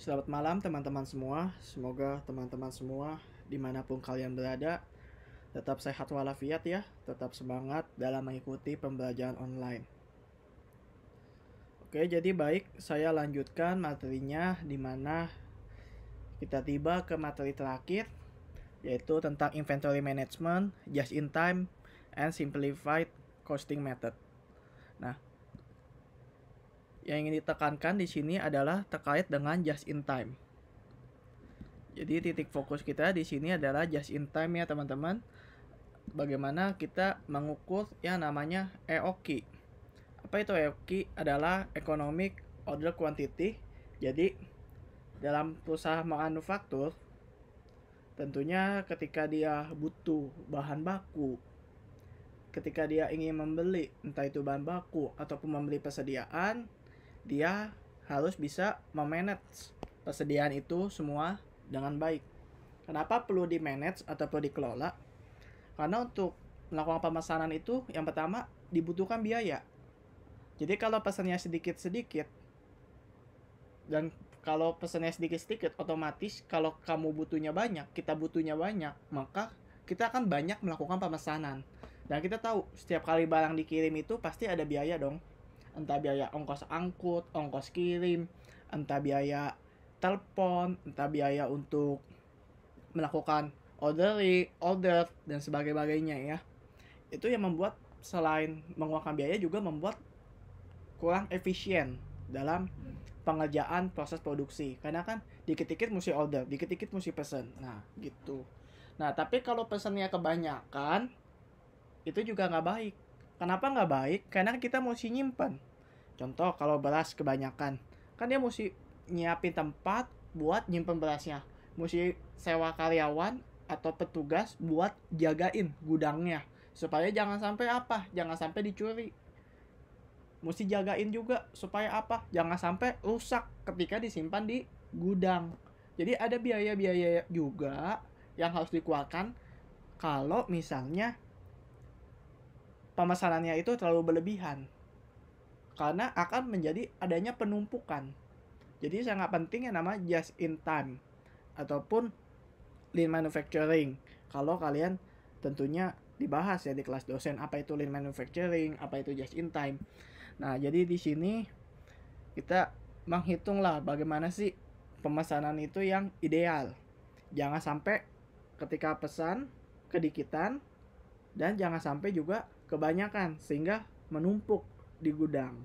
Selamat malam teman-teman semua. Semoga teman-teman semua dimanapun kalian berada tetap sehat walafiat ya. Tetap semangat dalam mengikuti pembelajaran online. Oke, jadi baik, saya lanjutkan materinya di mana kita tiba ke materi terakhir, yaitu tentang inventory management, just in time, and simplified costing method. Nah, yang ingin ditekankan di sini adalah terkait dengan just in time. Jadi titik fokus kita di sini adalah just in time ya teman-teman. Bagaimana kita mengukur yang namanya EOQ. Apa itu EOQ? Adalah Economic Order Quantity. Jadi dalam perusahaan manufaktur, tentunya ketika dia butuh bahan baku, ketika dia ingin membeli entah itu bahan baku ataupun membeli persediaan, dia harus bisa memanage persediaan itu semua dengan baik. Kenapa perlu di-manage atau perlu dikelola? Karena untuk melakukan pemesanan itu yang pertama dibutuhkan biaya. Jadi kalau pesannya sedikit-sedikit dan kalau pesannya sedikit-sedikit, otomatis kalau kamu butuhnya banyak, kita butuhnya banyak, maka kita akan banyak melakukan pemesanan. Dan kita tahu setiap kali barang dikirim itu pasti ada biaya dong. Entah biaya ongkos angkut, ongkos kirim, entah biaya telepon, entah biaya untuk melakukan order dan sebagainya ya. Itu yang membuat selain mengeluarkan biaya juga membuat kurang efisien dalam pengerjaan proses produksi. Karena kan dikit-dikit mesti order, dikit-dikit mesti pesen. Nah, gitu. Nah, tapi kalau pesennya kebanyakan itu juga nggak baik. Kenapa nggak baik? Karena kita mesti nyimpan. Contoh kalau beras kebanyakan, kan dia mesti nyiapin tempat buat nyimpen berasnya. Mesti sewa karyawan atau petugas buat jagain gudangnya supaya jangan sampai apa? Jangan sampai dicuri. Mesti jagain juga supaya apa? Jangan sampai rusak ketika disimpan di gudang. Jadi ada biaya-biaya juga yang harus dikeluarkan kalau misalnya pemesanannya itu terlalu berlebihan. Karena akan menjadi adanya penumpukan. Jadi sangat penting yang nama just in time ataupun lean manufacturing. Kalau kalian tentunya dibahas ya di kelas dosen apa itu lean manufacturing, apa itu just in time. Nah, jadi di sini kita menghitunglah bagaimana sih pemesanan itu yang ideal. Jangan sampai ketika pesan kedikitan dan jangan sampai juga kebanyakan sehingga menumpuk di gudang.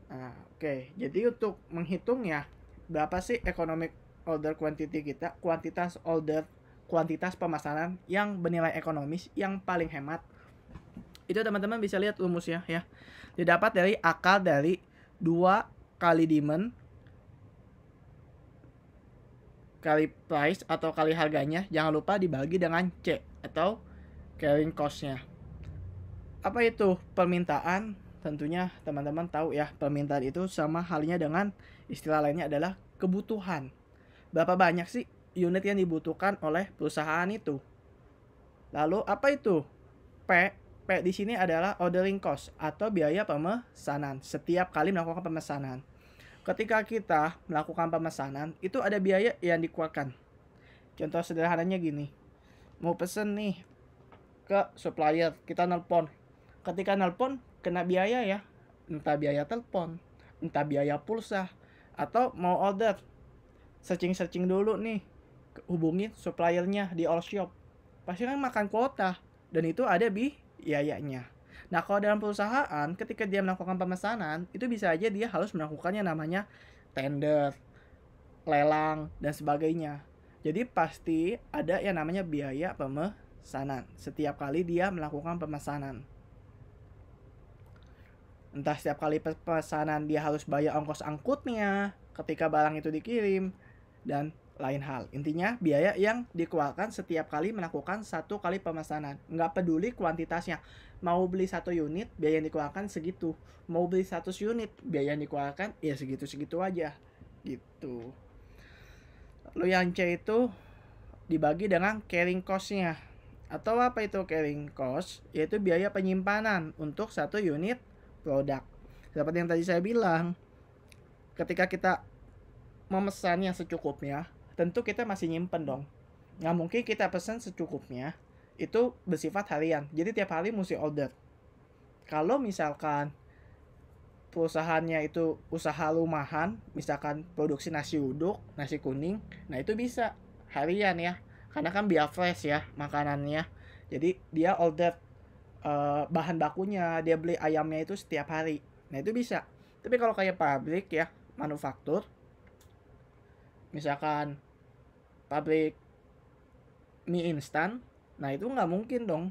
Nah, oke. Jadi untuk menghitung ya berapa sih economic order quantity kita, kuantitas pemesanan yang bernilai ekonomis yang paling hemat. Itu teman-teman bisa lihat rumusnya ya. Didapat dari akar dari 2 kali demand kali price atau kali harganya, jangan lupa dibagi dengan C atau carrying cost-nya. Apa itu permintaan? Tentunya teman-teman tahu ya, permintaan itu sama halnya dengan istilah lainnya adalah kebutuhan. Berapa banyak sih unit yang dibutuhkan oleh perusahaan itu? Lalu apa itu P? P di sini adalah ordering cost atau biaya pemesanan setiap kali melakukan pemesanan. Ketika kita melakukan pemesanan, itu ada biaya yang dikeluarkan. Contoh sederhananya gini. Mau pesen nih ke supplier, kita nelpon. Ketika nelpon kena biaya ya, entah biaya telepon, entah biaya pulsa, atau mau order, searching dulu nih, hubungin suppliernya di all shop, pasti kan makan kuota dan itu ada biayanya. Nah, kalau dalam perusahaan ketika dia melakukan pemesanan itu bisa aja dia harus melakukannya namanya tender, lelang dan sebagainya. Jadi pasti ada yang namanya biaya pemesanan setiap kali dia melakukan pemesanan. Entah setiap kali pemesanan dia harus bayar ongkos angkutnya ketika barang itu dikirim dan lain hal. Intinya biaya yang dikeluarkan setiap kali melakukan satu kali pemesanan. Nggak peduli kuantitasnya. Mau beli 1 unit, biaya yang dikeluarkan segitu. Mau beli 100 unit, biaya yang dikeluarkan ya segitu-segitu aja. Gitu. Lalu yang C itu dibagi dengan carrying cost-nya. Atau apa itu carrying cost? Yaitu biaya penyimpanan untuk 1 unit produk. Seperti yang tadi saya bilang, ketika kita memesan yang secukupnya, tentu kita masih nyimpen dong. Nggak mungkin kita pesan secukupnya, itu bersifat harian. Jadi tiap hari mesti order. Kalau misalkan perusahaannya itu usaha rumahan, misalkan produksi nasi uduk, nasi kuning, nah itu bisa harian ya. Karena kan biar fresh ya makanannya. Jadi dia order bahan bakunya, dia beli ayamnya itu setiap hari. Nah itu bisa. Tapi kalau kayak pabrik ya, manufaktur, misalkan pabrik mie instan, nah itu nggak mungkin dong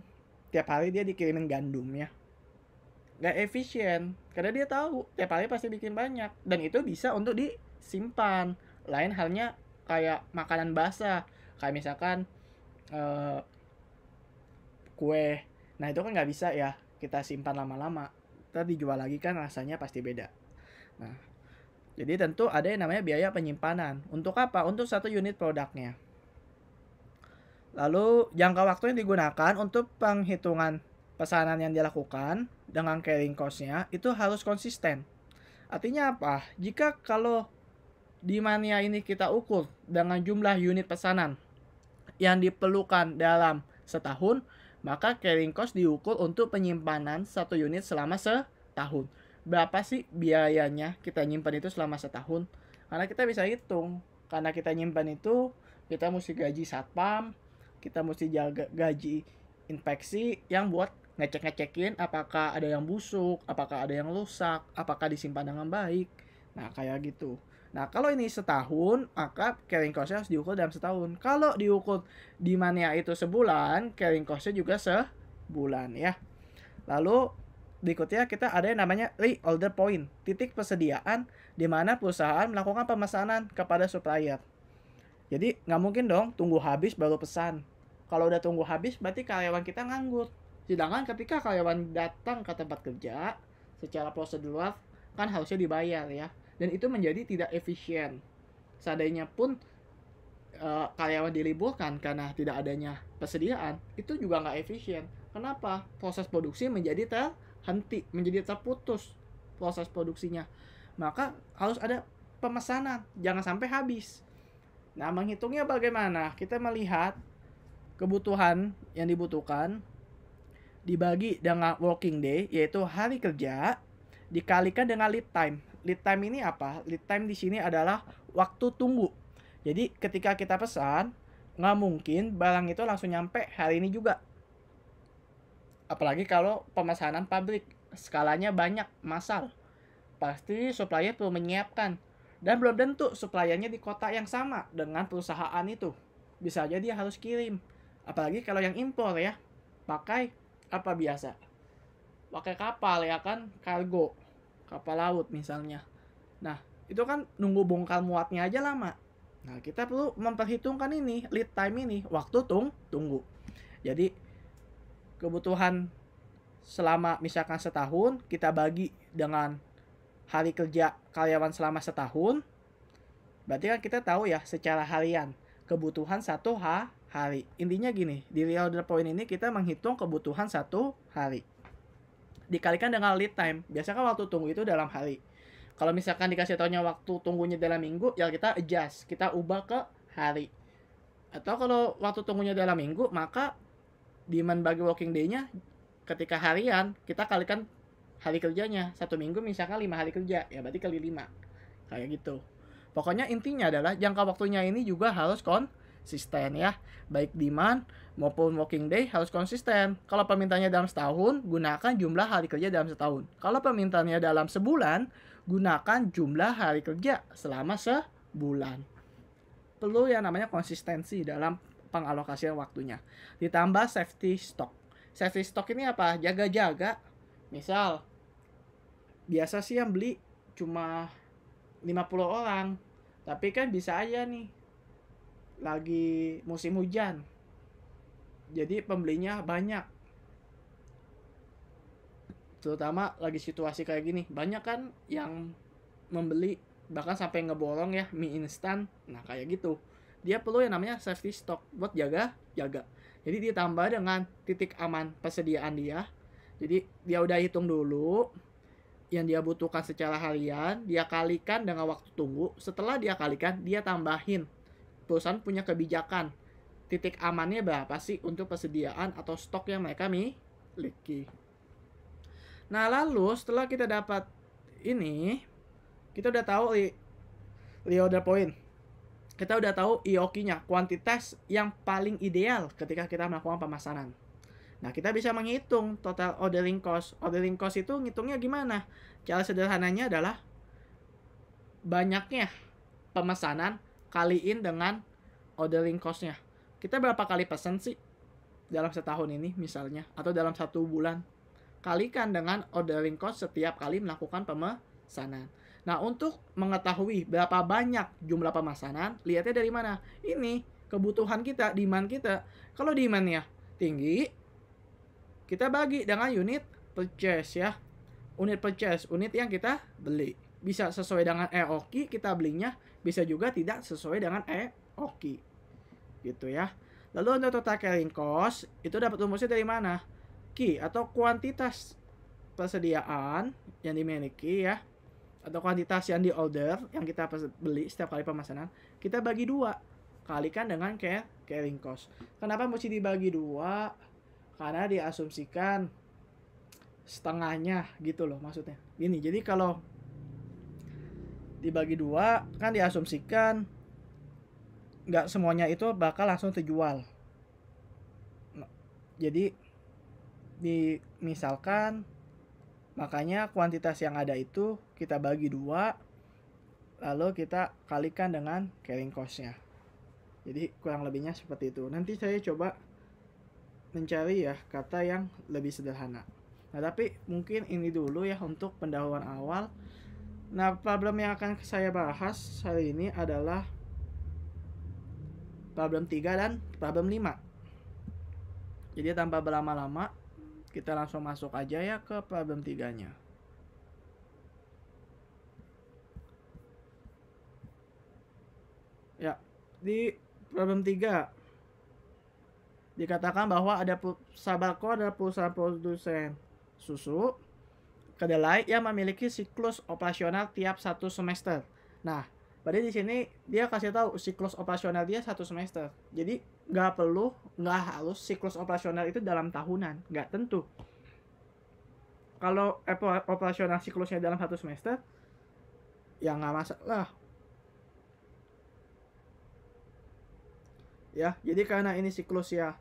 tiap hari dia dikirimin gandumnya. Nggak efisien, karena dia tahu tiap hari pasti bikin banyak. Dan itu bisa untuk disimpan. Lain halnya kayak makanan basah, kayak misalkan eh, kue. Nah itu kan nggak bisa ya kita simpan lama-lama. Ntar dijual lagi kan rasanya pasti beda. Nah, jadi tentu ada yang namanya biaya penyimpanan. Untuk apa? Untuk satu unit produknya. Lalu jangka waktu yang digunakan untuk penghitungan pesanan yang dilakukan dengan carrying cost-nya itu harus konsisten. Artinya apa? Jika kalau di mania ini kita ukur dengan jumlah unit pesanan yang diperlukan dalam setahun, maka carrying cost diukur untuk penyimpanan satu unit selama setahun. Berapa sih biayanya kita nyimpan itu selama setahun? Karena kita bisa hitung. Karena kita nyimpan itu, kita mesti gaji satpam, kita mesti jaga gaji inspeksi yang buat ngecek-ngecekin apakah ada yang busuk, apakah ada yang rusak, apakah disimpan dengan baik. Nah, kayak gitu. Nah, kalau ini setahun, maka carrying cost-nya harus diukur dalam setahun. Kalau diukur di mania itu sebulan, carrying cost-nya juga sebulan ya. Lalu berikutnya kita ada yang namanya reorder point, titik persediaan di mana perusahaan melakukan pemesanan kepada supplier. Jadi nggak mungkin dong tunggu habis baru pesan. Kalau udah tunggu habis berarti karyawan kita nganggur. Sedangkan ketika karyawan datang ke tempat kerja, secara prosedural kan harusnya dibayar ya. Dan itu menjadi tidak efisien. Seandainya pun karyawan diliburkan karena tidak adanya persediaan, itu juga nggak efisien. Kenapa? Proses produksi menjadi terhenti, menjadi terputus proses produksinya. Maka harus ada pemesanan, jangan sampai habis. Nah, menghitungnya bagaimana? Kita melihat kebutuhan yang dibutuhkan dibagi dengan working day, yaitu hari kerja, dikalikan dengan lead time. Lead time ini apa? Lead time di sini adalah waktu tunggu. Jadi ketika kita pesan, nggak mungkin barang itu langsung nyampe hari ini juga. Apalagi kalau pemesanan pabrik, skalanya banyak, massal. Pasti supplier perlu menyiapkan. Dan belum tentu suppliernya di kota yang sama dengan perusahaan itu. Bisa aja dia harus kirim. Apalagi kalau yang impor ya. Pakai apa biasa? Pakai kapal ya kan, kargo. Kapal laut misalnya. Nah, itu kan nunggu bongkar muatnya aja lama. Nah, kita perlu memperhitungkan ini, lead time ini, waktu tunggu. Jadi, kebutuhan selama misalkan setahun, kita bagi dengan hari kerja karyawan selama setahun. Berarti kan kita tahu ya secara harian kebutuhan satu hari. Intinya gini, di reorder point ini kita menghitung kebutuhan satu hari dikalikan dengan lead time. Biasanya kan waktu tunggu itu dalam hari. Kalau misalkan dikasih taunya waktu tunggunya dalam minggu, ya kita adjust, kita ubah ke hari. Atau kalau waktu tunggunya dalam minggu, maka demand bagi working day-nya ketika harian, kita kalikan hari kerjanya. Satu minggu misalkan 5 hari kerja, ya berarti kali 5. Kayak gitu. Pokoknya intinya adalah jangka waktunya ini juga harus konsisten ya. Baik demand maupun working day harus konsisten. Kalau permintaannya dalam setahun, gunakan jumlah hari kerja dalam setahun. Kalau permintaannya dalam sebulan, gunakan jumlah hari kerja selama sebulan. Perlu yang namanya konsistensi dalam pengalokasian waktunya. Ditambah safety stock. Safety stock ini apa? Jaga-jaga. Misal, biasa sih yang beli cuma 50 orang. Tapi kan bisa aja nih, lagi musim hujan. Jadi pembelinya banyak. Terutama lagi situasi kayak gini. Banyak kan yang membeli bahkan sampai ngeborong ya mie instan. Nah kayak gitu. Dia perlu yang namanya safety stock buat jaga. Jadi ditambah dengan titik aman persediaan dia. Jadi dia udah hitung dulu yang dia butuhkan secara harian, dia kalikan dengan waktu tunggu. Setelah dia kalikan, dia tambahin. Perusahaan punya kebijakan. Titik amannya berapa sih untuk persediaan atau stok yang mereka miliki. Nah, lalu setelah kita dapat ini, kita udah tahu reorder point. Kita udah tahu IOQ-nya, kuantitas yang paling ideal ketika kita melakukan pemesanan. Nah, kita bisa menghitung total ordering cost. Ordering cost itu ngitungnya gimana? Cara sederhananya adalah banyaknya pemesanan kaliin dengan ordering cost-nya. Kita berapa kali pesan sih dalam setahun ini misalnya, atau dalam 1 bulan? Kalikan dengan ordering cost setiap kali melakukan pemesanan. Nah, untuk mengetahui berapa banyak jumlah pemesanan, lihatnya dari mana? Ini kebutuhan kita, demand kita. Kalau demand-nya tinggi, kita bagi dengan unit purchase ya. Unit purchase, unit yang kita beli. Bisa sesuai dengan EOQ kita belinya, bisa juga tidak sesuai dengan EOQ. Gitu ya. Lalu untuk total carrying cost, itu dapat rumusnya dari mana? Q atau kuantitas persediaan yang dimiliki ya, atau kuantitas yang di order yang kita beli setiap kali pemesanan, kita bagi 2, kalikan dengan carrying cost. Kenapa mesti dibagi 2? Karena diasumsikan setengahnya gitu loh maksudnya. Gini, jadi kalau dibagi 2 kan diasumsikan nggak semuanya itu bakal langsung terjual. Jadi misalkan makanya kuantitas yang ada itu kita bagi 2, lalu kita kalikan dengan carrying cost-nya. Jadi kurang lebihnya seperti itu. Nanti saya coba mencari ya kata yang lebih sederhana. Nah, tapi mungkin ini dulu ya untuk pendahuluan awal. Nah, problem yang akan saya bahas hari ini adalah problem 3 dan problem 5. Jadi tanpa berlama-lama, kita langsung masuk aja ya ke problem 3-nya. Ya, di problem 3 dikatakan bahwa Sabarco adalah perusahaan produsen susu kedelai yang memiliki siklus operasional tiap 1 semester. Nah, berarti di sini dia kasih tahu siklus operasional dia 1 semester. Jadi nggak harus siklus operasional itu dalam tahunan, nggak tentu. Kalau operasional siklusnya dalam 1 semester, ya nggak masalah. Ya, jadi karena ini siklus ya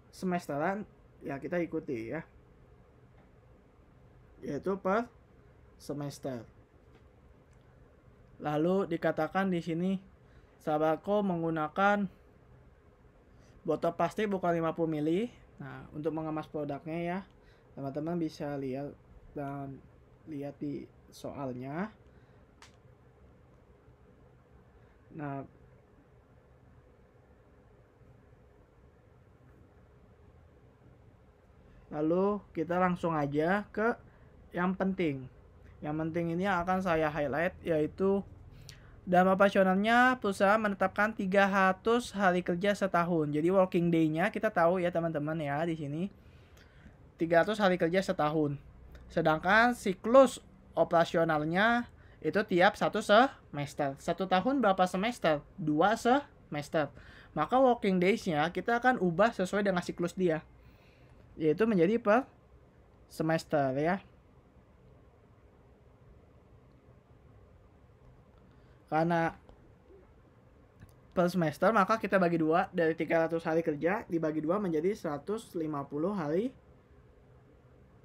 semesteran, ya kita ikuti ya. Yaitu per semester. Lalu dikatakan di sini Sabarco menggunakan botol plastik bukan 50 ml. Nah, untuk mengemas produknya ya, teman-teman bisa lihat di soalnya. Nah, lalu kita langsung aja ke yang penting. Yang penting ini akan saya highlight, yaitu dalam operasionalnya perusahaan menetapkan 300 hari kerja setahun. Jadi working day-nya kita tahu ya teman-teman ya di sini 300 hari kerja setahun. Sedangkan siklus operasionalnya itu tiap 1 semester. 1 tahun berapa semester? 2 semester. Maka working days-nya kita akan ubah sesuai dengan siklus dia, yaitu menjadi per semester ya. Karena per semester maka kita bagi 2, dari 300 hari kerja dibagi 2 menjadi 150 hari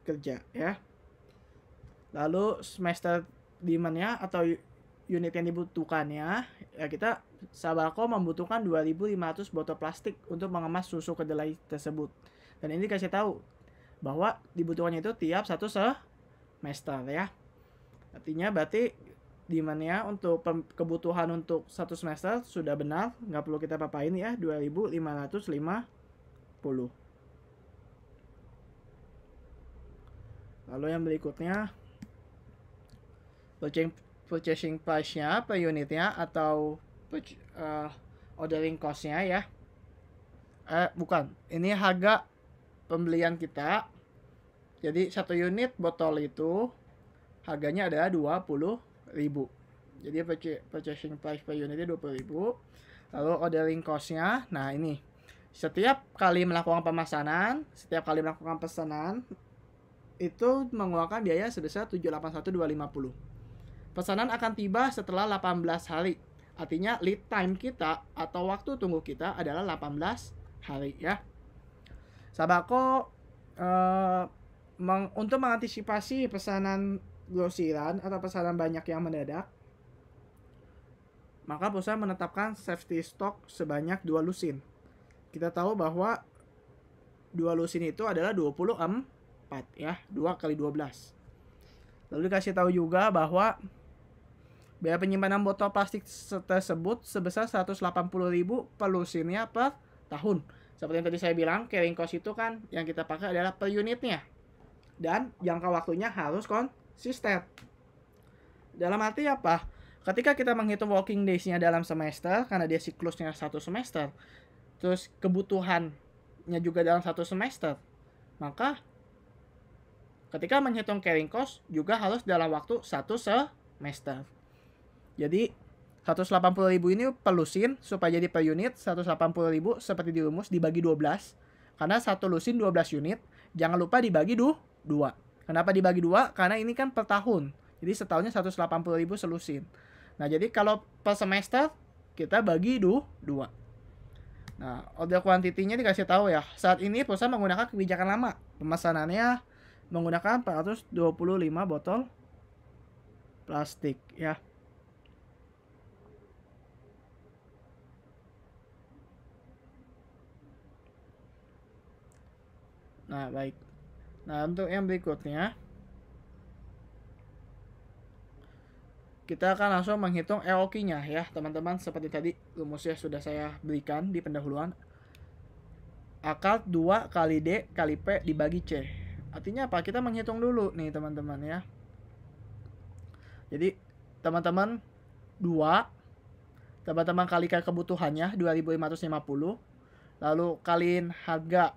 kerja ya. Lalu semester demand-nya atau unit yang dibutuhkannya ya, kita Sabarco membutuhkan 2.500 botol plastik untuk mengemas susu kedelai tersebut. Dan ini dikasih tahu bahwa dibutuhkannya itu tiap 1 semester ya. Artinya berarti demand-nya untuk kebutuhan untuk 1 semester sudah benar, nggak perlu kita papain ya, 2.550. Lalu yang berikutnya purchasing price-nya per unitnya atau ordering cost-nya ya. Bukan, ini harga pembelian kita. Jadi 1 unit botol itu harganya adalah 20.000. Jadi purchasing price per unitnya 20.000. Lalu ordering cost-nya, nah ini setiap kali melakukan pemesanan, itu mengeluarkan biaya sebesar 781.250. Pesanan akan tiba setelah 18 hari. Artinya lead time kita atau waktu tunggu kita adalah 18 hari ya. Sabako untuk mengantisipasi pesanan grosiran atau pesanan banyak yang mendadak, maka perusahaan menetapkan safety stock sebanyak 2 lusin. Kita tahu bahwa 2 lusin itu adalah 24 ya, 2 kali 12. Lalu dikasih tahu juga bahwa biaya penyimpanan botol plastik tersebut sebesar 180.000 per lusinnya per tahun. Seperti yang tadi saya bilang, carrying cost itu kan yang kita pakai adalah per unitnya. Dan jangka waktunya harus konsisten. Dalam arti apa? Ketika kita menghitung working days-nya dalam semester, karena dia siklusnya 1 semester, terus kebutuhannya juga dalam 1 semester, maka ketika menghitung carrying cost juga harus dalam waktu 1 semester. Jadi 180.000 ini per lusin, supaya jadi per unit 180.000 seperti dirumus dibagi 12. Karena 1 lusin 12 unit, jangan lupa dibagi 2. Kenapa dibagi 2? Karena ini kan per tahun. Jadi setahunnya 180.000 selusin. Nah, jadi kalau per semester kita bagi 2. Nah, order quantity-nya dikasih tahu ya. Saat ini perusahaan menggunakan kebijakan lama. Pemesanannya menggunakan 425 botol plastik ya. Nah, baik. Nah, untuk yang berikutnya kita akan langsung menghitung EOQ-nya ya, teman-teman. Seperti tadi rumusnya sudah saya berikan di pendahuluan. Akal 2 kali D kali P dibagi C. Artinya apa? Kita menghitung dulu nih, teman-teman ya. Jadi, teman-teman 2, teman-teman kalikan kebutuhannya 2.550, lalu kaliin harga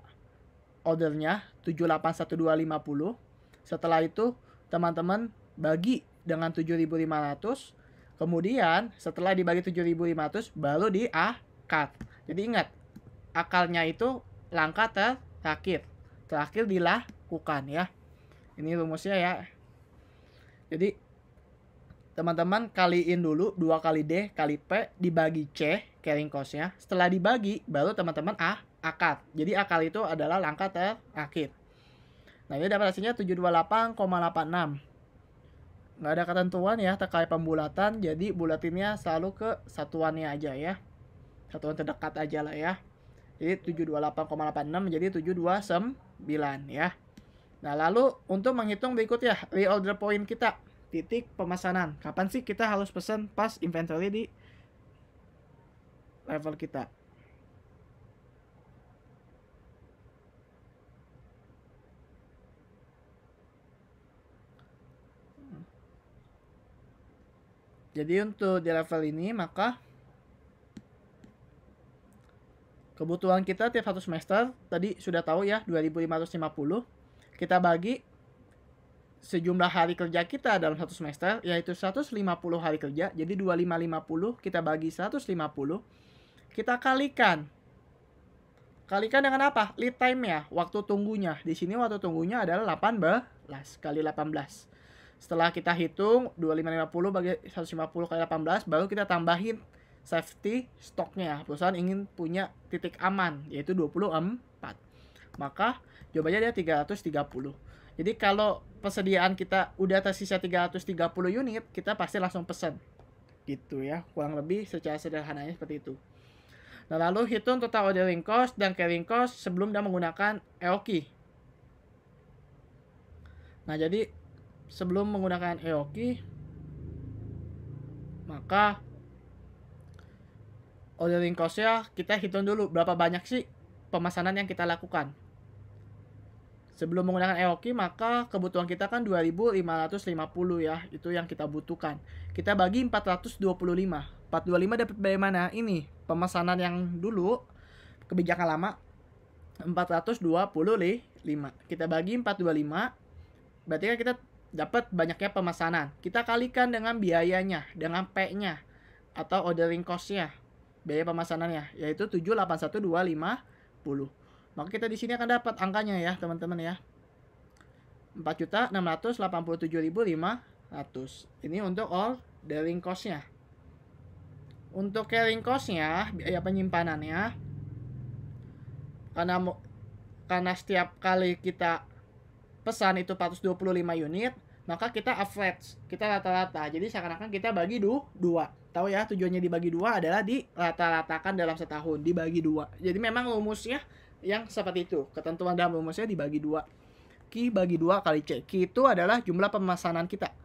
ordernya 781.250. Setelah itu teman-teman bagi dengan 7.500. Kemudian setelah dibagi 7.500 baru diakar. Jadi ingat, akalnya itu langkah terakhir dilakukan ya. Ini rumusnya ya. Jadi teman-teman kaliin dulu 2 kali D kali P dibagi C carrying cost-nya. Setelah dibagi baru teman-teman akar. Jadi akar itu adalah langkah terakhir. Nah, ini dapat hasilnya 728,86. Nggak ada ketentuan ya terkait pembulatan, jadi bulatinnya selalu ke satuannya aja ya. Satuan terdekat aja lah ya. Jadi 728,86 menjadi 729 ya. Nah, lalu untuk menghitung berikutnya reorder point kita, titik pemesanan. Kapan sih kita harus pesan pas inventory di level kita? Jadi untuk di level ini maka kebutuhan kita tiap 1 semester tadi sudah tahu ya 2.550. Kita bagi sejumlah hari kerja kita dalam 1 semester yaitu 150 hari kerja. Jadi 2550 kita bagi 150. Kita kalikan dengan apa? Lead time ya, waktu tunggunya. Di sini waktu tunggunya adalah 18 kali 18. Setelah kita hitung 2550 bagi 150 kali 18, baru kita tambahin safety stoknya. Perusahaan ingin punya titik aman yaitu 24. Maka jawabannya dia 330. Jadi kalau persediaan kita udah tersisa 330 unit, kita pasti langsung pesen. Gitu ya, kurang lebih secara sederhananya seperti itu. Nah, lalu hitung total ordering cost dan carrying cost sebelum dan menggunakan EOQ. Nah, jadi sebelum menggunakan EOQ, maka ordering cost-nya kita hitung dulu berapa banyak sih pemesanan yang kita lakukan. Sebelum menggunakan EOQ, maka kebutuhan kita kan 2.550 ya, itu yang kita butuhkan. Kita bagi 425. 425 dapat dari mana? Ini pemesanan yang dulu kebijakan lama 425. Kita bagi 425. Berarti kan kita dapat banyaknya pemesanan. Kita kalikan dengan biayanya, dengan P-nya atau ordering cost-nya, biaya pemesanannya, yaitu 781.250. Maka kita di sini akan dapat angkanya ya, teman-teman ya. 4.687.500. Ini untuk ordering cost-nya. Untuk carrying cost-nya, biaya penyimpanannya, karena setiap kali kita pesan itu 425 unit, maka kita average, kita rata-rata. Jadi seakan-akan kita bagi dua. Tahu ya, tujuannya dibagi dua adalah di rata-ratakan dalam setahun, dibagi dua. Jadi memang rumusnya yang seperti itu. Ketentuan dalam rumusnya dibagi dua. Q bagi 2 kali C. Q itu adalah jumlah pemesanan kita.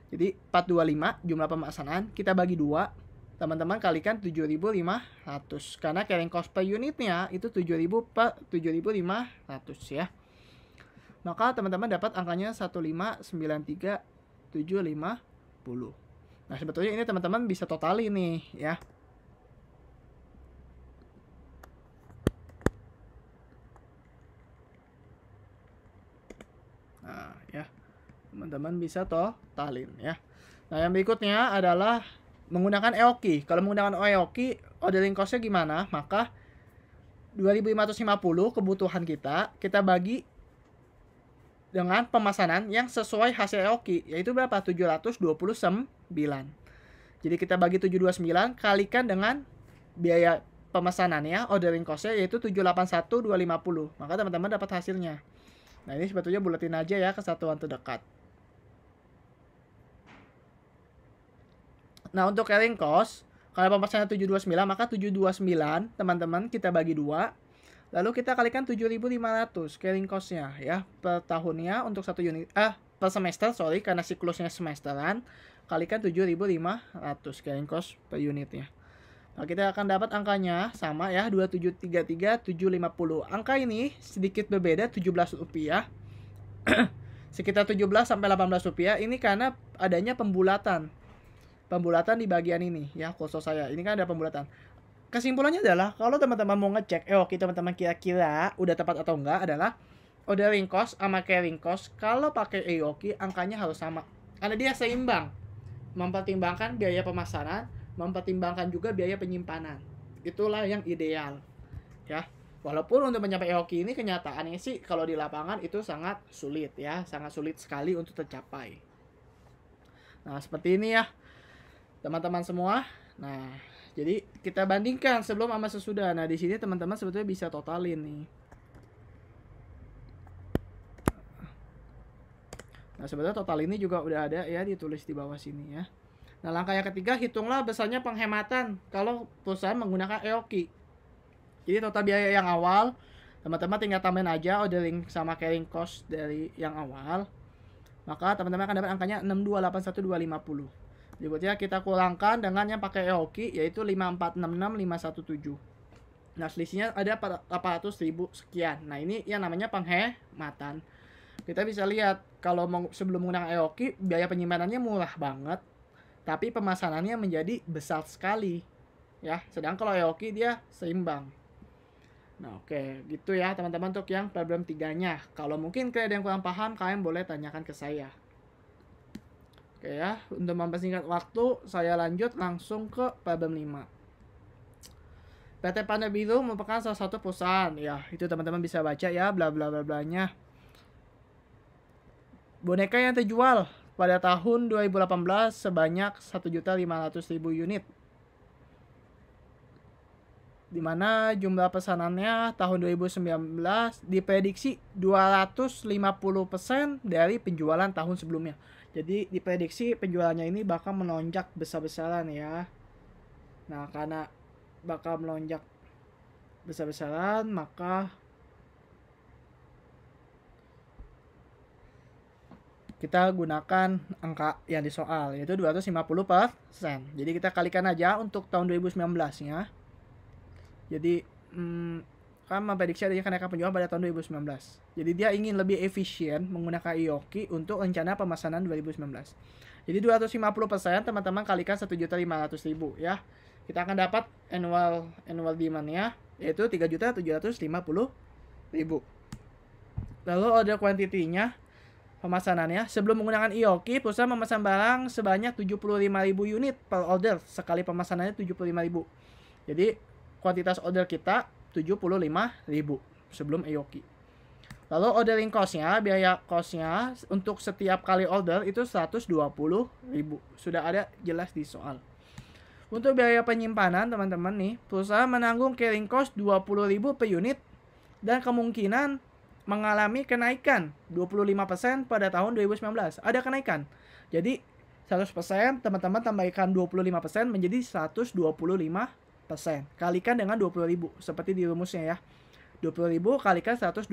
Jadi 425 jumlah pemesanan, kita bagi 2. Teman-teman kalikan 7.500. Karena carrying cost per unitnya itu 7.500 ya. Maka teman-teman dapat angkanya 1593750. Nah, sebetulnya ini teman-teman bisa totalin nih ya. Nah, ya. Teman-teman bisa totalin ya. Nah, yang berikutnya adalah menggunakan EOQ. Kalau menggunakan EOQ, ordering cost-nya gimana? Maka 2.550 kebutuhan kita bagi dengan pemesanan yang sesuai hasil EOQ, yaitu berapa? 729. Jadi kita bagi 729 kalikan dengan biaya pemesanannya, ordering cost-nya yaitu 781.250. Maka teman-teman dapat hasilnya. Nah, ini sebetulnya buletin aja ya ke satuan terdekat. Nah, untuk carrying cost, kalau pemesanan 729, maka 729 teman-teman kita bagi 2. Lalu kita kalikan 7.500 carrying cost-nya ya per tahunnya untuk satu unit per semester, karena siklusnya semesteran, kalikan 7.500 carrying cost per unitnya. Nah, kita akan dapat angkanya sama ya, 2733.750. Angka ini sedikit berbeda, Rp17. Sekitar 17 sampai 18 rupiah ini karena adanya pembulatan di bagian ini ya, kursus saya. Ini kan ada pembulatan. Kesimpulannya adalah kalau teman-teman mau ngecek teman-teman kira-kira udah tepat atau enggak adalah ordering cost sama carrying cost kalau pakai EOQ angkanya harus sama. Karena dia seimbang. Mempertimbangkan biaya pemasaran, mempertimbangkan juga biaya penyimpanan. Itulah yang ideal. Ya. Walaupun untuk mencapai EOQ ini kenyataannya sih kalau di lapangan itu sangat sulit ya, sangat sulit sekali untuk tercapai. Nah, seperti ini ya teman-teman semua. Nah, jadi kita bandingkan sebelum sama sesudah. Nah, di sini teman-teman sebetulnya bisa totalin nih. Nah, sebetulnya total ini juga udah ada ya, ditulis di bawah sini ya. Nah, langkah yang ketiga, hitunglah besarnya penghematan kalau perusahaan menggunakan EOQ. Jadi total biaya yang awal, teman-teman tinggal tambahin aja ordering sama carrying cost dari yang awal. Maka teman-teman akan dapat angkanya 6281250. Berikutnya kita kurangkan dengan yang pakai EOQ yaitu 5466517. Nah, selisihnya ada 800.000 sekian. Nah, ini yang namanya penghematan. Kita bisa lihat kalau sebelum menggunakan EOQ biaya penyimpanannya murah banget, tapi pemesanannya menjadi besar sekali. Ya, sedang kalau EOQ dia seimbang. Nah, oke, gitu ya teman-teman untuk yang problem 3-nya. Kalau mungkin kalian ada yang kurang paham, kalian boleh tanyakan ke saya. Oke ya, untuk mempersingkat waktu, saya lanjut langsung ke problem 5. PT Panda Biru merupakan salah satu perusahaan. Ya, itu teman-teman bisa baca ya, bla bla bla blanya. Boneka yang terjual pada tahun 2018 sebanyak 1.500.000 unit. Di mana jumlah pesanannya tahun 2019 diprediksi 250% dari penjualan tahun sebelumnya. Jadi diprediksi penjualannya ini bakal melonjak besar-besaran ya. Nah, karena bakal melonjak besar-besaran, maka kita gunakan angka yang di soal, yaitu 250%. Jadi kita kalikan aja untuk tahun 2019-nya. Jadi kan memprediksi adanya kenaikan penjualan pada tahun 2019. Jadi dia ingin lebih efisien menggunakan EOQ untuk rencana pemesanan 2019. Jadi 250% teman-teman kalikan 1.500.000 ya. Kita akan dapat annual demand-nya yaitu 3.750.000. Lalu order quantity-nya pemesanannya. Sebelum menggunakan Ioki, perusahaan memesan barang sebanyak 75.000 unit per order. Sekali pemesanannya 75.000. Jadi kuantitas order kita 75.000 sebelum Ioki. Lalu ordering cost-nya, biaya cost-nya untuk setiap kali order itu 120.000. Sudah ada jelas di soal. Untuk biaya penyimpanan teman-teman nih, perusahaan menanggung carrying cost 20.000 per unit dan kemungkinan mengalami kenaikan 25% pada tahun 2019. Ada kenaikan. Jadi 100% teman-teman tambahkan 25% menjadi 125%. Kalikan dengan 20.000 seperti di rumusnya ya. 20.000 kalikan 125%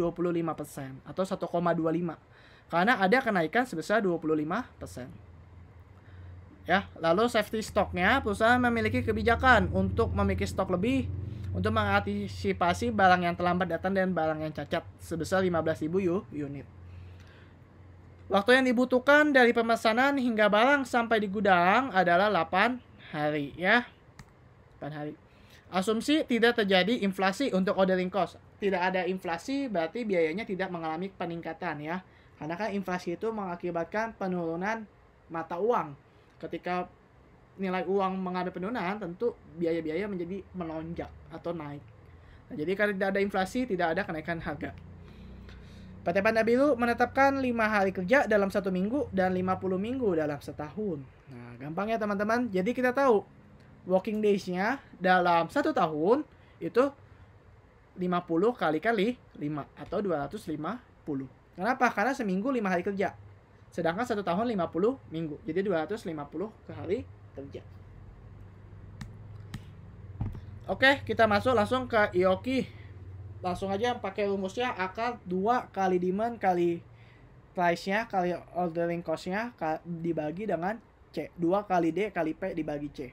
atau 1,25. Karena ada kenaikan sebesar 25%. Ya, lalu safety stocknya, perusahaan memiliki kebijakan untuk memiliki stok lebih untuk mengantisipasi barang yang terlambat datang dan barang yang cacat sebesar 15.000 unit. Waktu yang dibutuhkan dari pemesanan hingga barang sampai di gudang adalah 8 hari ya. 8 hari. Asumsi tidak terjadi inflasi untuk ordering cost. Tidak ada inflasi berarti biayanya tidak mengalami peningkatan ya. Karena kan inflasi itu mengakibatkan penurunan mata uang. Ketika nilai uang mengalami penurunan, tentu biaya-biaya menjadi melonjak atau naik. Nah, jadi karena tidak ada inflasi, tidak ada kenaikan harga. PT Panda Biru menetapkan 5 hari kerja dalam 1 minggu dan 50 minggu dalam setahun. Nah, gampang ya teman-teman. Jadi kita tahu working days-nya dalam 1 tahun itu 50 kali 5 atau 250. Kenapa? Karena seminggu 5 hari kerja. Sedangkan 1 tahun 50 minggu. Jadi 250 hari kerja. Oke, kita masuk langsung ke Ioki. Langsung aja pakai rumusnya akar 2 kali demand kali price-nya kali ordering cost-nya dibagi dengan C. 2 kali D kali P dibagi C.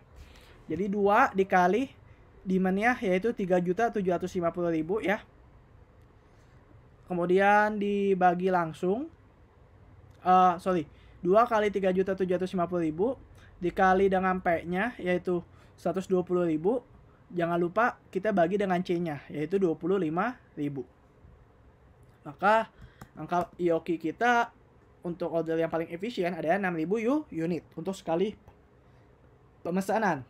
Jadi 2 dikali demand-nya yaitu 3.750.000 ya. Kemudian dibagi langsung 2 kali 3.750.000 dikali dengan P-nya yaitu 120.000. Jangan lupa kita bagi dengan C-nya yaitu 25.000. Maka angka Ioki kita untuk order yang paling efisien ada 6.000 unit untuk sekali pemesanan.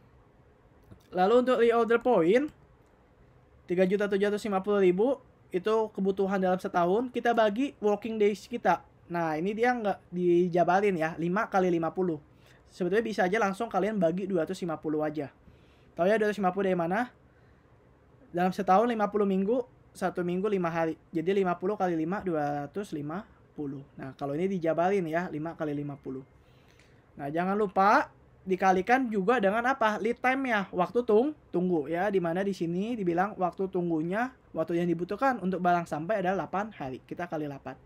Lalu untuk reorder point 3.750.000 itu kebutuhan dalam setahun, kita bagi working days kita. Nah, ini dia nggak dijabarin ya, 5 kali 50. Sebetulnya bisa aja langsung kalian bagi 250 aja. Tahu ya 250 dari mana? Dalam setahun 50 minggu, 1 minggu 5 hari. Jadi 50 kali 5, 250. Nah, kalau ini dijabarin ya, 5 kali 50. Nah, jangan lupa dikalikan juga dengan apa? Lead time-nya, waktu tunggu ya, dimana di sini dibilang waktu tunggunya, waktu yang dibutuhkan untuk barang sampai adalah 8 hari. Kita kali 8.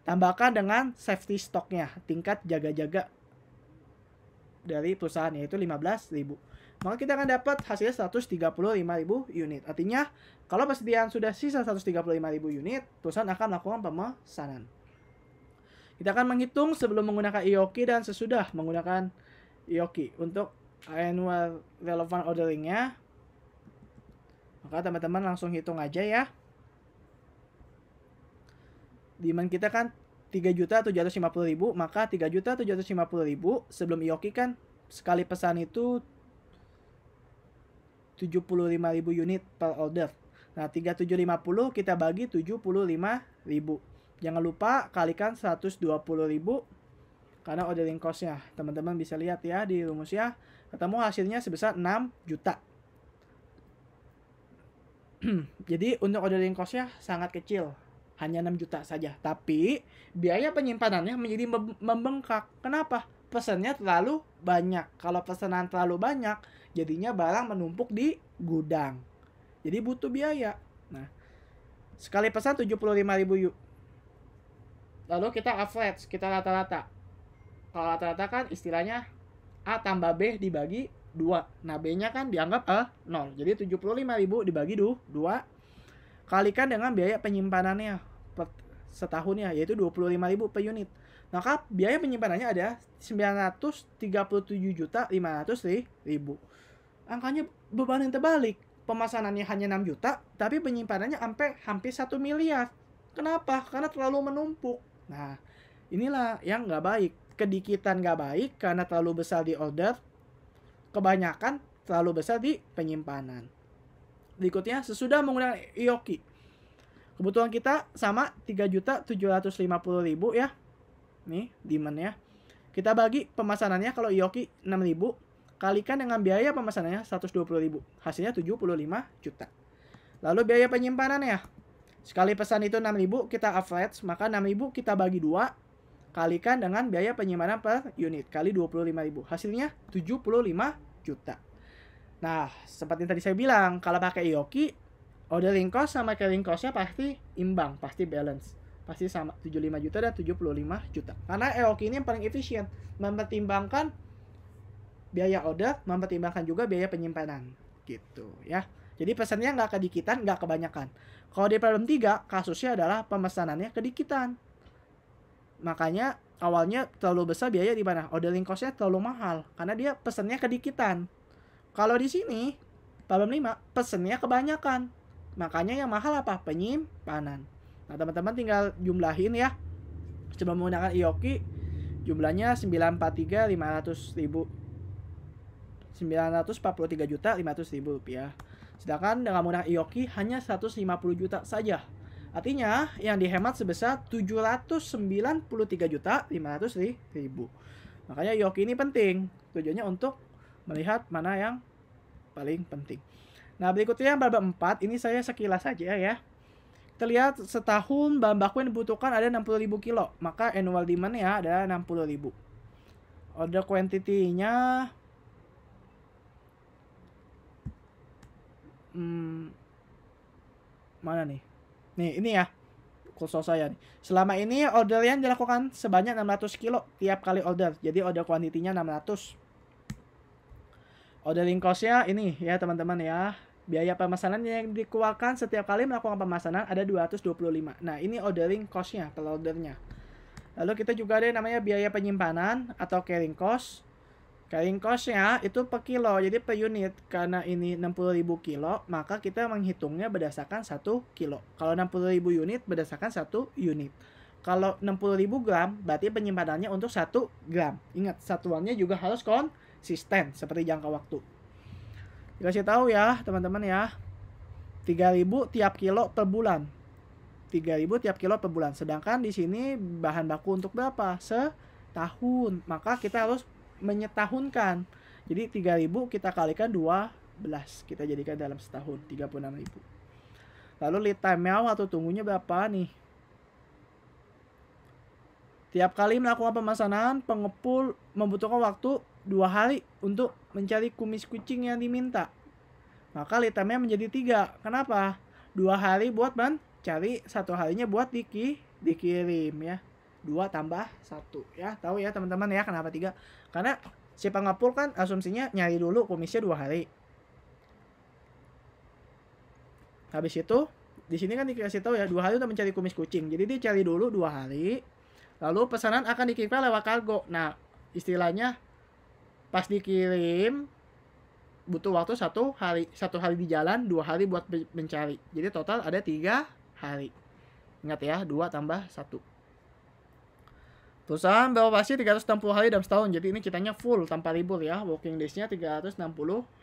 Tambahkan dengan safety stock-nya, tingkat jaga-jaga dari perusahaan yaitu 15.000. Maka kita akan dapat hasilnya 135.000 unit. Artinya, kalau persediaan sudah sisa 135.000 unit, perusahaan akan melakukan pemesanan. Kita akan menghitung sebelum menggunakan Ioki dan sesudah menggunakan Ioki. Untuk annual relevant ordering-nya, maka teman-teman langsung hitung aja ya. Demand kita kan 3.750.000, maka 3.750.000 sebelum Ioki kan sekali pesan itu 75.000 unit per order. Nah, 3.750 kita bagi 75.000. Jangan lupa kalikan 120.000 karena ordering cost-nya. Teman-teman bisa lihat ya di rumusnya, ketemu hasilnya sebesar 6 juta. Jadi untuk ordering cost-nya sangat kecil, hanya 6 juta saja. Tapi biaya penyimpanannya menjadi membengkak. Kenapa? Pesannya terlalu banyak. Kalau pesanan terlalu banyak, jadinya barang menumpuk di gudang. Jadi butuh biaya. Nah, sekali pesan 75.000. Lalu kita average, kita rata-rata. Kalau rata-rata kan istilahnya A tambah B dibagi 2. Nah, B-nya kan dianggap 0. Jadi 75.000 dibagi 2. Kalikan dengan biaya penyimpanannya per setahunnya yaitu 25.000 per unit. Maka biaya penyimpanannya ada 937.500.000. Angkanya beban yang terbalik. Pemesanannya hanya 6 juta, tapi penyimpanannya sampai hampir 1 miliar. Kenapa? Karena terlalu menumpuk. Nah, Inilah yang nggak baik. Kedikitan nggak baik karena terlalu besar di order, kebanyakan terlalu besar di penyimpanan. Berikutnya, sesudah menggunakan Ioki, kebutuhan kita sama 3.750.000 ya. Nih, demand-nya. Kita bagi pemesanannya kalau Ioki 6.000, kalikan dengan biaya pemesanannya 120.000. Hasilnya 75 juta. Lalu biaya penyimpanannya. Sekali pesan itu 6.000, kita average, maka 6.000 kita bagi 2, kalikan dengan biaya penyimpanan per unit, kali 25.000. Hasilnya 75 juta. Nah, seperti yang tadi saya bilang, kalau pakai Ioki, ordering cost sama carrying cost-nya pasti imbang, pasti balance. Pasti sama, 75 juta dan 75 juta. Karena Ioki ini yang paling efisien, mempertimbangkan biaya order, mempertimbangkan juga biaya penyimpanan. Gitu ya. Jadi pesannya nggak kedikitan, nggak kebanyakan. Kalau di problem 3, kasusnya adalah pemesanannya kedikitan. Makanya awalnya terlalu besar biaya di mana? Ordering cost-nya terlalu mahal karena dia pesannya kedikitan. Kalau di sini problem 5, pesannya kebanyakan. Makanya yang mahal apa? Penyimpanan. Nah, teman-teman tinggal jumlahin ya. Coba menggunakan Ioki, jumlahnya 943.500.000 rupiah. Sedangkan dengan menggunakan Ioki hanya 150 juta saja. Artinya yang dihemat sebesar 793.500.000. Makanya Ioki ini penting. Tujuannya untuk melihat mana yang paling penting. Nah, berikutnya bab 4, ini saya sekilas saja ya. Kita lihat setahun bahan baku yang dibutuhkan ada 60.000 kilo. Maka annual demand-nya ada 60.000. Order quantity-nya mana nih? Nih, ini ya. Kursus saya nih. Selama ini order yang dilakukan sebanyak 600 kilo tiap kali order. Jadi order quantity-nya 600. Ordering cost-nya ini ya teman-teman ya. Biaya pemesanan yang dikeluarkan setiap kali melakukan pemesanan ada 225. Nah, ini ordering cost-nya per ordernya. Lalu kita juga ada yang namanya biaya penyimpanan atau carrying cost. Carrying cost-nya itu per kilo, jadi per unit. Karena ini 60.000 kilo, maka kita menghitungnya berdasarkan 1 kilo. Kalau 60.000 unit, berdasarkan 1 unit. Kalau 60.000 gram, berarti penyimpanannya untuk 1 gram. Ingat, satuannya juga harus konsisten, seperti jangka waktu. Dikasih tahu ya, teman-teman ya. 3.000 tiap kilo per bulan. 3.000 tiap kilo per bulan. Sedangkan di sini bahan baku untuk berapa? Setahun. Maka kita harus menyetahunkan. Jadi 3.000 kita kalikan 12. Kita jadikan dalam setahun 36.000. Lalu lead time-nya waktu tunggunya berapa nih? Tiap kali melakukan pemesanan, pengepul membutuhkan waktu 2 hari untuk mencari kumis kucing yang diminta. Maka lead time-nya menjadi 3. Kenapa? 2 hari buat mencari, 1 harinya buat dikirim ya. 2 tambah 1 ya. Tahu ya teman-teman ya kenapa 3? Karena si pengepul kan asumsinya nyari dulu kumisnya 2 hari. Habis itu di sini kan dikasih tahu ya 2 hari untuk mencari kumis kucing. Jadi dia cari dulu 2 hari. Lalu pesanan akan dikirimkan lewat kargo. Nah, istilahnya pas dikirim butuh waktu 1 hari. 1 hari di jalan, 2 hari buat mencari. Jadi total ada 3 hari. Ingat ya, 2 tambah 1. Perusahaan beroperasi 360 hari dalam setahun. Jadi ini ceritanya full tanpa libur ya. Working days-nya 360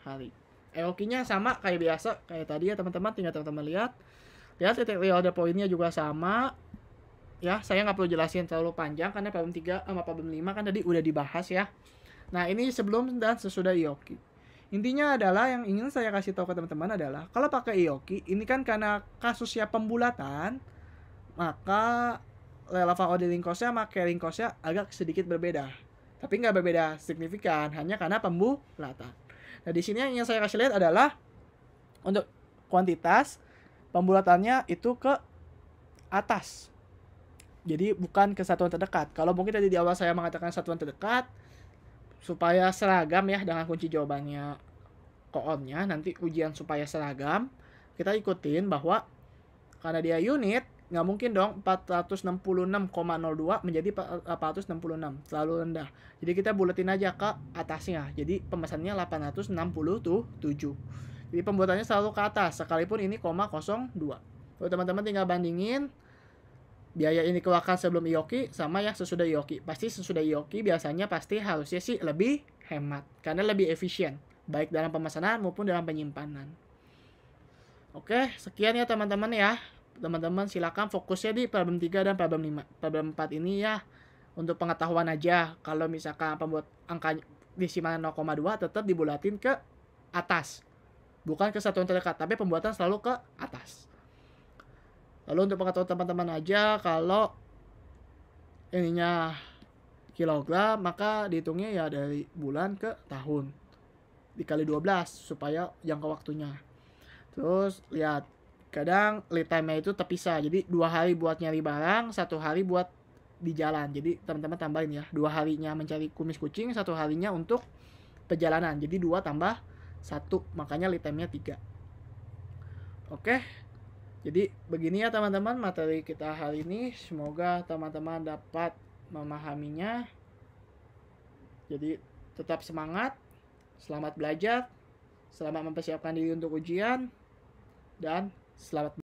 hari. EOQ-nya sama kayak biasa. Kayak tadi ya teman-teman. Tinggal teman-teman lihat. Lihat titik reorder point-nya juga sama. Ya, saya nggak perlu jelasin terlalu panjang. Karena problem 3 sama problem 5 kan tadi udah dibahas ya. Nah, ini sebelum dan sesudah EOQ. Intinya adalah yang ingin saya kasih tahu ke teman-teman adalah. Kalau pakai EOQ, ini kan karena kasusnya pembulatan. Maka relevan ordering cost-nya sama carrying cost-nya agak sedikit berbeda. Tapi nggak berbeda signifikan, hanya karena pembulatan. Nah, di sini yang saya kasih lihat adalah untuk kuantitas, pembulatannya itu ke atas. Jadi bukan ke satuan terdekat. Kalau mungkin tadi di awal saya mengatakan satuan terdekat, supaya seragam ya dengan kunci jawabannya koonnya, nanti ujian supaya seragam, kita ikutin bahwa karena dia unit, nggak mungkin dong 466,02 menjadi 466, terlalu rendah. Jadi kita buletin aja ke atasnya. Jadi pemesannya 867. Jadi pembuatannya selalu ke atas sekalipun ini 0,02. Lalu teman-teman tinggal bandingin biaya ini dikeluarkan sebelum IOQ sama yang sesudah IOQ. Pasti sesudah IOQ biasanya pasti harusnya sih lebih hemat karena lebih efisien baik dalam pemesanan maupun dalam penyimpanan. Oke, sekian ya teman-teman ya. Teman-teman silakan fokusnya di problem 3 dan problem 5. Problem 4 ini ya untuk pengetahuan aja. Kalau misalkan pembuat angka desimal 0,2 tetap dibulatin ke atas. Bukan ke satuan terdekat, tapi pembuatan selalu ke atas. Lalu untuk pengetahuan teman-teman aja, kalau ininya kilogram, maka dihitungnya ya dari bulan ke tahun. Dikali 12 supaya jangka waktunya. Terus lihat, kadang lead time-nya itu terpisah. Jadi 2 hari buat nyari barang, 1 hari buat di jalan. Jadi teman-teman tambahin ya, 2 harinya mencari kumis kucing, 1 harinya untuk perjalanan. Jadi 2 tambah 1, makanya lead time-nya 3. Oke. Jadi begini ya teman-teman materi kita hari ini. Semoga teman-teman dapat memahaminya. Jadi tetap semangat, selamat belajar, selamat mempersiapkan diri untuk ujian, dan selamat